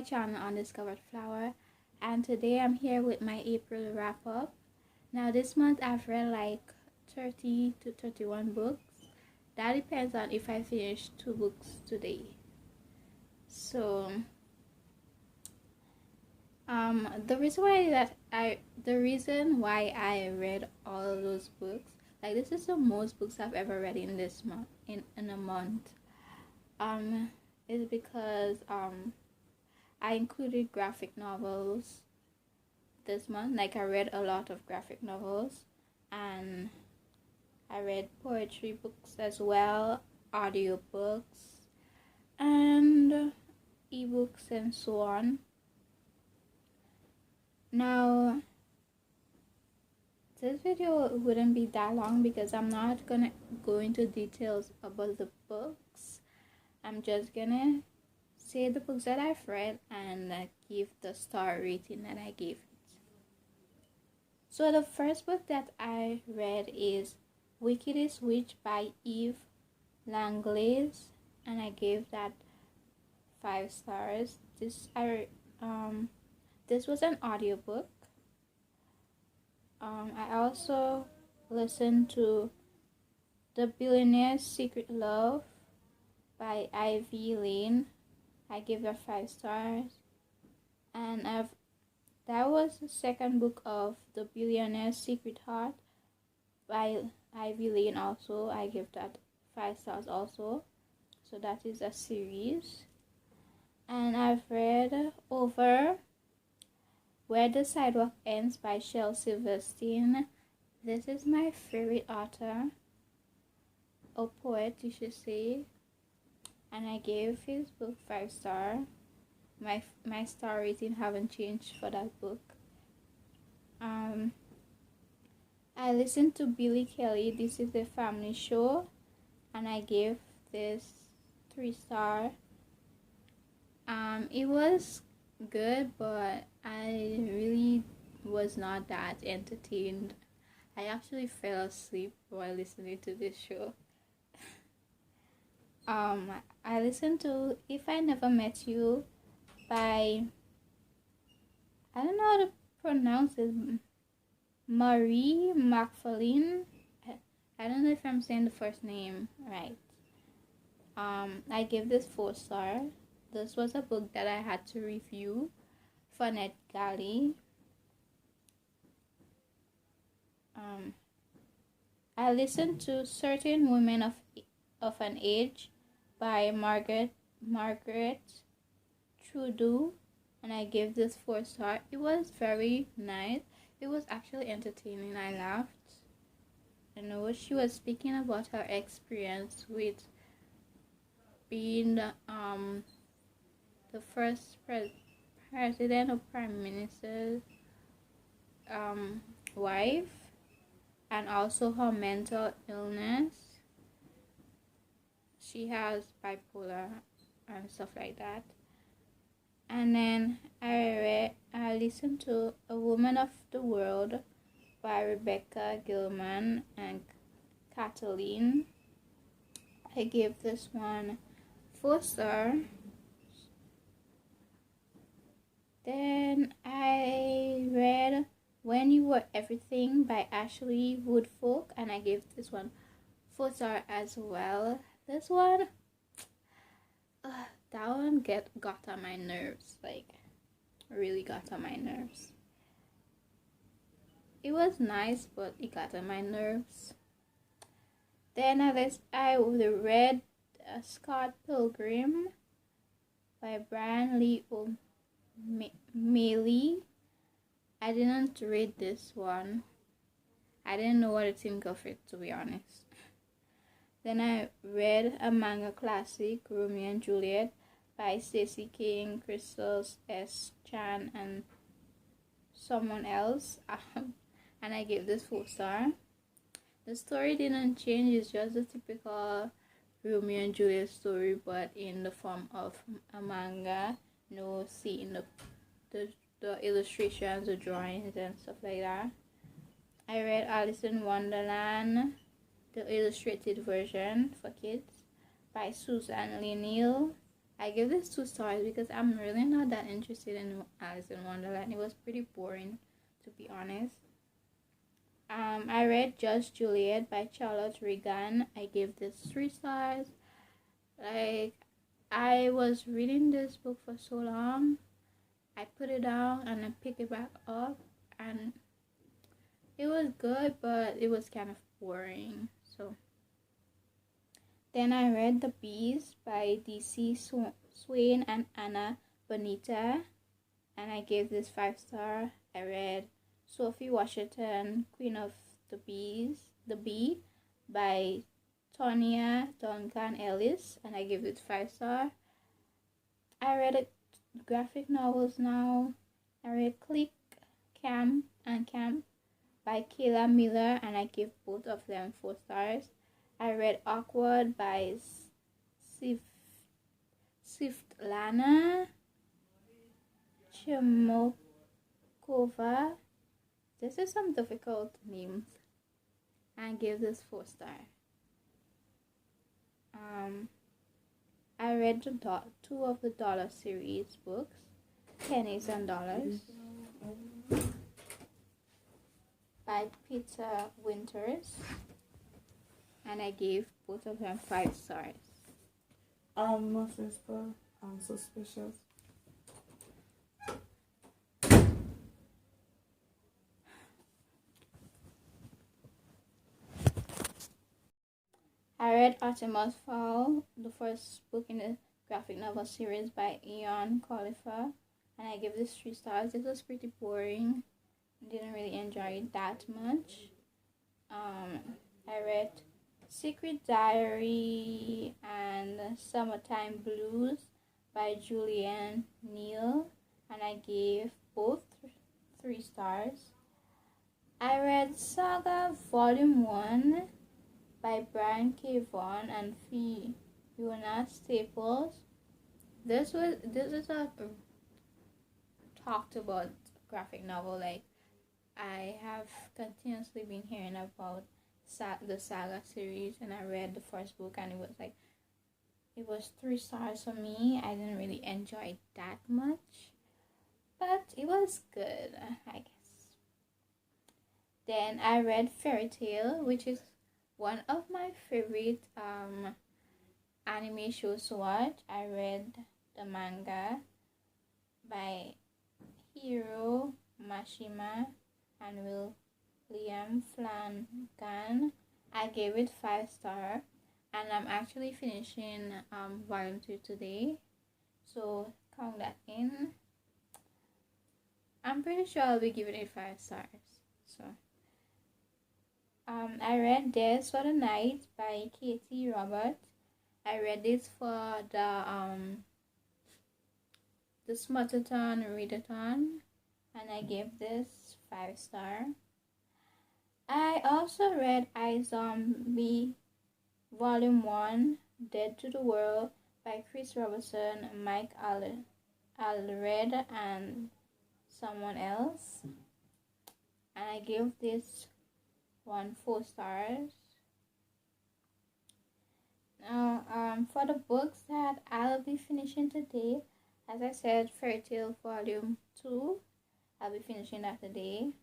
channel Undiscovered Flower, and today I'm here with my April wrap up. Now this month I've read like 30 to 31 books. That depends on if I finish 2 books today. So the reason why I read all of those books, like this is the most books I've ever read in this month, in a month, is because I included graphic novels this month. Like I read a lot of graphic novels, and I read poetry books as well, audiobooks, and ebooks and so on. Now, this video wouldn't be that long because I'm not gonna go into details about the books. I'm just gonna say the books that I've read and give the star rating that I gave it. So the first book that I read is Wickedest Witch by Eve Langlaise, and I gave that 5 stars. This was an audiobook. I also listened to The Billionaire's Secret Love by Ivy Lane. I gave that 5 stars. And that was the second book of The Billionaire's Secret Heart by Ivy Lane also. I give that 5 stars also. So that is a series. And I've read over Where the Sidewalk Ends by Shel Silverstein. This is my favorite author, or poet you should say, and I gave his book 5 stars. My star rating haven't changed for that book. I listened to Billy Kelly, This Is a Family Show, and I gave this 3 stars. It was good, but I really was not that entertained. I actually fell asleep while listening to this show. I listened to If I Never Met You by, I don't know how to pronounce it, Marie McFarlane. I don't know if I'm saying the first name right. I gave this 4 stars. This was a book that I had to review for NetGalley. I listened to Certain Women of an Age by Margaret Trudeau, and I gave this 4 stars. It was very nice. It was actually entertaining. I laughed. I know she was speaking about her experience with being the first president or prime minister's wife, and also her mental illness. She has bipolar and stuff like that. And then I listened to A Woman of the World by Rebecca Gilman and Kathleen. I gave this one 4 stars. Then I read When You Were Everything by Ashley Woodfolk, and I gave this one 4 stars as well. This one, that one got on my nerves, like really got on my nerves. It was nice, but it got on my nerves. Then I read Scott Pilgrim by Brian Lee Miele. I didn't read this one. I didn't know what to think of it, to be honest. Then I read a manga classic, Romeo and Juliet by Stacey King, Crystal S. Chan, and someone else. And I gave this 4 stars. The story didn't change. It's just a typical Romeo and Juliet story, but in the form of a manga. No seeing the illustrations, the drawings, and stuff like that. I read Alice in Wonderland, the illustrated version for kids by Susan Lee Neal. I give this 2 stars because I'm really not that interested in Alice in Wonderland. It was pretty boring, to be honest. I read Just Juliet by Charlotte Regan. I gave this 3 stars. Like, I was reading this book for so long. I put it down and I picked it back up, and it was good, but it was kind of boring. So then I read The Bees by D.C. Swain and Anna Bonita, and I gave this 5 star. I read Sophie Washington, Queen of the Bee by Tonya Duncan Ellis, and I gave it 5 star. I read graphic novels now. I read Click, Camp, and Camp by Kayla Miller, and I gave both of them 4 stars. I read Awkward by Svtlana Chimokova. This is some difficult names. I gave this 4 star. I read 2 of the Dollar series books, Pennies and Dollars, by Peter Winters, and I gave both of them 5 stars. My sister, I'm suspicious. I read Artemis Fowl, the first book in the graphic novel series by Ian Khalifa, and I give this 3 stars. It was pretty boring. Didn't really enjoy it that much. I read Secret Diary and Summertime Blues by Julian Neal, and I gave both 3 stars. I read Saga Volume One by Brian K. Vaughan and Fiona Staples. This is a talked about graphic novel. Like, I have continuously been hearing about the Saga series, and I read the first book, and it was 3 stars for me. I didn't really enjoy it that much, but it was good, I guess. Then I read Fairy Tail, which is one of my favorite anime shows to watch. I read the manga by Hiro Mashima and William Flanagan. I gave it 5 stars, and I'm actually finishing volume 2 today, so count that in. I'm pretty sure I'll be giving it 5 stars. So I read Days for the Night by Katie Robert. I read this for the Smutathon Readathon, and I gave this 5 stars. I also read iZombie Volume 1, Dead to the World by Chris Robertson, Mike Allred, and someone else, and I gave this 4 stars. Now, for the books that I'll be finishing today, as I said, Fairy Tail Volume 2, I'll be finishing that today.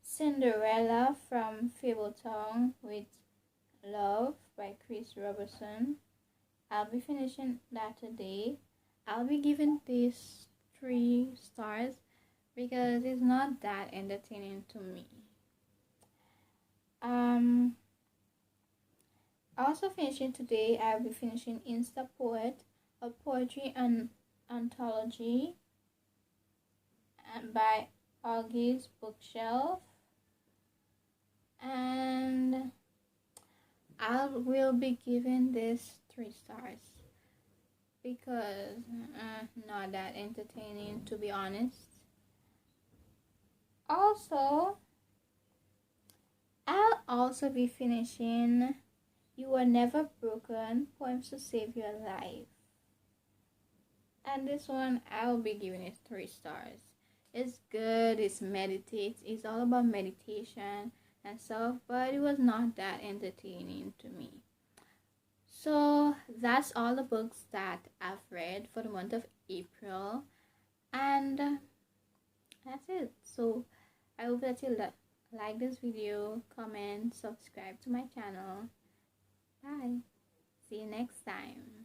Cinderella from Fabletown with Love by Chris Robertson, I'll be finishing that today. I'll be giving this 3 stars because it's not that entertaining to me. Also finishing today, I'll be finishing Insta Poet, a poetry anthology by Augie's Bookshelf, and I will be giving this 3 stars because not that entertaining, to be honest. Also, I'll also be finishing You Were Never Broken, Poems to Save Your Life. And this one, I'll be giving it 3 stars. It's good, it's all about meditation and stuff, but it was not that entertaining to me. So that's all the books that I've read for the month of April, and that's it. So I hope that you like this video, comment, subscribe to my channel. Bye. See you next time.